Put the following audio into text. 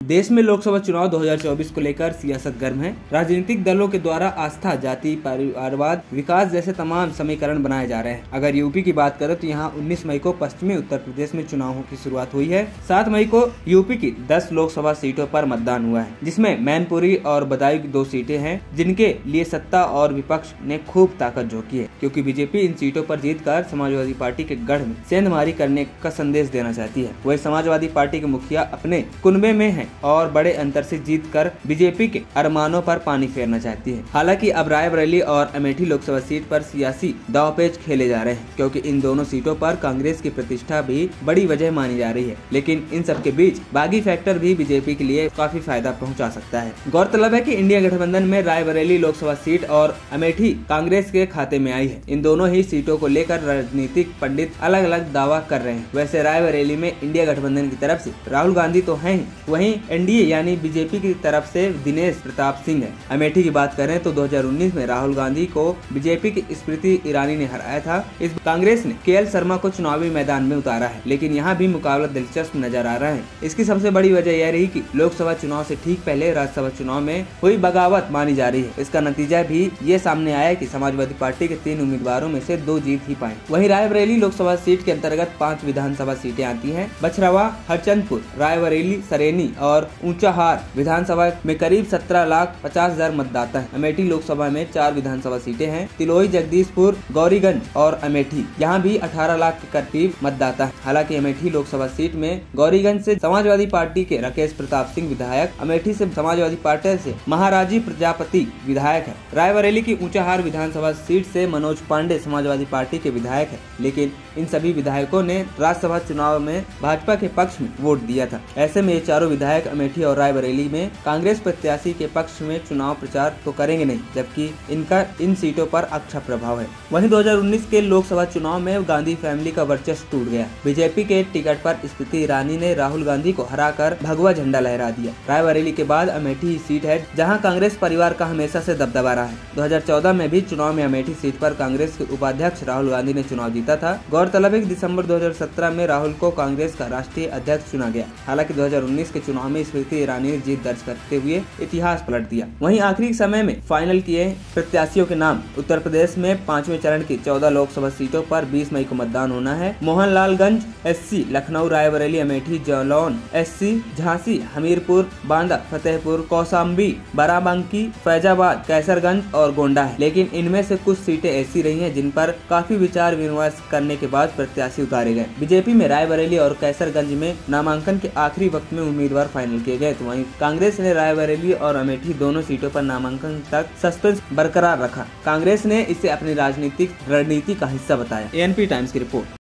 देश में लोकसभा चुनाव 2024 को लेकर सियासत गर्म है। राजनीतिक दलों के द्वारा आस्था, जाति, परिवारवाद, विकास जैसे तमाम समीकरण बनाए जा रहे हैं। अगर यूपी की बात करें तो यहां 19 मई को पश्चिमी उत्तर प्रदेश में चुनावों की शुरुआत हुई है। 7 मई को यूपी की 10 लोकसभा सीटों पर मतदान हुआ है, जिसमें मैनपुरी और बदायूं की 2 सीटें हैं, जिनके लिए सत्ता और विपक्ष ने खूब ताकत झोंकी है, क्योंकि बीजेपी इन सीटों पर जीतकर समाजवादी पार्टी के गढ़ में सेंधमारी करने का संदेश देना चाहती है। वही समाजवादी पार्टी के मुखिया अपने कुनबे में है और बड़े अंतर से जीतकर बीजेपी के अरमानों पर पानी फेरना चाहती है। हालांकि अब रायबरेली और अमेठी लोकसभा सीट पर सियासी दांवपेच खेले जा रहे हैं, क्योंकि इन दोनों सीटों पर कांग्रेस की प्रतिष्ठा भी बड़ी वजह मानी जा रही है। लेकिन इन सब के बीच बागी फैक्टर भी बीजेपी के लिए काफी फायदा पहुंचा सकता है। गौरतलब है कि इंडिया गठबंधन में रायबरेली लोकसभा सीट और अमेठी कांग्रेस के खाते में आई है। इन दोनों ही सीटों को लेकर राजनीतिक पंडित अलग अलग दावा कर रहे हैं। वैसे रायबरेली में इंडिया गठबंधन की तरफ से राहुल गांधी तो हैं ही, वहीं एनडीए यानी बीजेपी की तरफ से दिनेश प्रताप सिंह है। अमेठी की बात करें तो 2019 में राहुल गांधी को बीजेपी की स्मृति ईरानी ने हराया था। इस कांग्रेस ने केएल शर्मा को चुनावी मैदान में उतारा है, लेकिन यहाँ भी मुकाबला दिलचस्प नजर आ रहा है। इसकी सबसे बड़ी वजह यह रही कि लोकसभा चुनाव से ठीक पहले राज्यसभा चुनाव में हुई बगावत मानी जा रही है। इसका नतीजा भी ये सामने आया कि समाजवादी पार्टी के 3 उम्मीदवारों में से 2 जीत ही पाए। वहीं रायबरेली लोकसभा सीट के अंतर्गत 5 विधानसभा सीटें आती हैं। बछरावा, हरचंदपुर, रायबरेली, सरेनी और ऊंचाहार विधानसभा में करीब 17,50,000 मतदाता हैं। अमेठी लोकसभा में 4 विधानसभा सीटें हैं। तिलोई, जगदीशपुर, गौरीगंज और अमेठी, यहाँ भी 18 लाख के करीब मतदाता हैं। हालांकि अमेठी लोकसभा सीट में गौरीगंज से समाजवादी पार्टी के राकेश प्रताप सिंह विधायक, अमेठी से समाजवादी पार्टी से महाराजी प्रजापति विधायक है। रायबरेली की ऊंचाहार विधानसभा सीट से मनोज पांडे समाजवादी पार्टी के विधायक है, लेकिन इन सभी विधायकों ने राज्यसभा चुनाव में भाजपा के पक्ष में वोट दिया था। ऐसे में ये चारों विधायक अमेठी और रायबरेली में कांग्रेस प्रत्याशी के पक्ष में चुनाव प्रचार तो करेंगे नहीं, जबकि इनका इन सीटों पर अच्छा प्रभाव है। वहीं 2019 के लोकसभा चुनाव में गांधी फैमिली का वर्चस्व टूट गया। बीजेपी के टिकट पर स्मृति ईरानी ने राहुल गांधी को हराकर भगवा झंडा लहरा दिया। रायबरेली के बाद अमेठी ही सीट है जहां कांग्रेस परिवार का हमेशा से दबदबा रहा है। 2014 में भी चुनाव में अमेठी सीट पर कांग्रेस के उपाध्यक्ष राहुल गांधी ने चुनाव जीता था। गौरतलब है कि दिसंबर 2017 में राहुल को कांग्रेस का राष्ट्रीय अध्यक्ष चुना गया। हालांकि 2019 के चुनाव में स्मृति ईरानी ने जीत दर्ज करते हुए इतिहास पलट दिया। वहीं आखिरी समय में फाइनल किए प्रत्याशियों के नाम। उत्तर प्रदेश में 5वें चरण की 14 लोकसभा सीटों पर 20 मई को मतदान होना है। मोहनलालगंज एससी, लखनऊ, रायबरेली, अमेठी, जालौन एससी, झांसी, हमीरपुर, बांदा, फतेहपुर, कौशाम्बी, बाराबंकी, फैजाबाद, कैसरगंज और गोंडा है। लेकिन इनमें से कुछ सीटें ऐसी रही हैं जिन पर काफी विचार विमर्श करने के बाद प्रत्याशी उतारे गए। बीजेपी में रायबरेली और कैसरगंज में नामांकन के आखिरी वक्त में उम्मीदवार फाइनल किए गए, तो वहीं कांग्रेस ने रायबरेली और अमेठी दोनों सीटों पर नामांकन तक सस्पेंस बरकरार रखा। कांग्रेस ने इसे अपनी राजनीतिक रणनीति का हिस्सा बताया। एएनपी टाइम्स की रिपोर्ट।